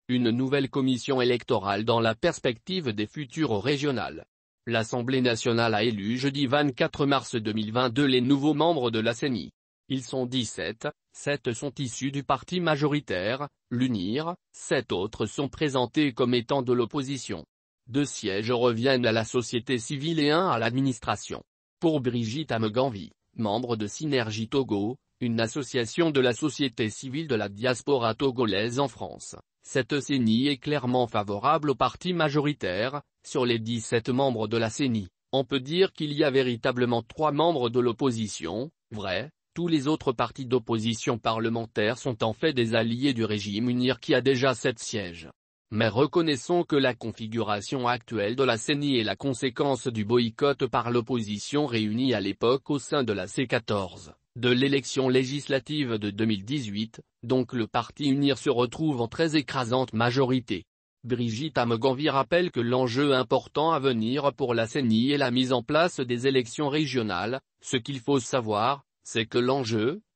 une nouvelle commission électorale dans la perspective des futures régionales. L'Assemblée nationale a élu jeudi 24 mars 2022 les nouveaux membres de la CENI. Ils sont 17, 7 sont issus du parti majoritaire, l'UNIR, 7 autres sont présentés comme étant de l'opposition. 2 sièges reviennent à la société civile et 1 à l'administration. Pour Brigitte Ameganvi, membre de Synergie Togo, une association de la société civile de la diaspora togolaise en France, cette CENI est clairement favorable au parti majoritaire. Sur les 17 membres de la CENI, on peut dire qu'il y a véritablement 3 membres de l'opposition, vrai, tous les autres partis d'opposition parlementaire sont en fait des alliés du régime UNIR qui a déjà 7 sièges. Mais reconnaissons que la configuration actuelle de la CENI est la conséquence du boycott par l'opposition réunie à l'époque au sein de la C14, de l'élection législative de 2018, donc le parti UNIR se retrouve en très écrasante majorité. Brigitte Ameganvi rappelle que l'enjeu important à venir pour la CENI est la mise en place des élections régionales. Ce qu'il faut savoir, c'est que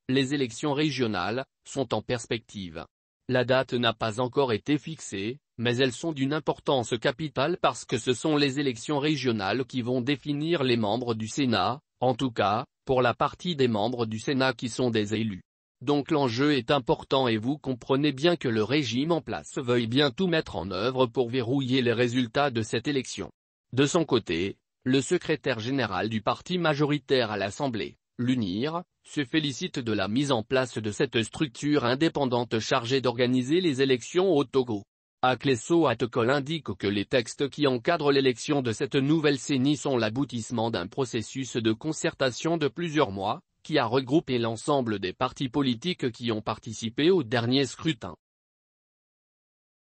les élections régionales, sont en perspective. La date n'a pas encore été fixée, mais elles sont d'une importance capitale parce que ce sont les élections régionales qui vont définir les membres du Sénat, en tout cas, pour la partie des membres du Sénat qui sont des élus. Donc l'enjeu est important et vous comprenez bien que le régime en place veuille bien tout mettre en œuvre pour verrouiller les résultats de cette élection. De son côté, le secrétaire général du parti majoritaire à l'Assemblée, l'UNIR, se félicite de la mise en place de cette structure indépendante chargée d'organiser les élections au Togo. Akleso Atekol indique que les textes qui encadrent l'élection de cette nouvelle CENI sont l'aboutissement d'un processus de concertation de plusieurs mois, qui a regroupé l'ensemble des partis politiques qui ont participé au dernier scrutin.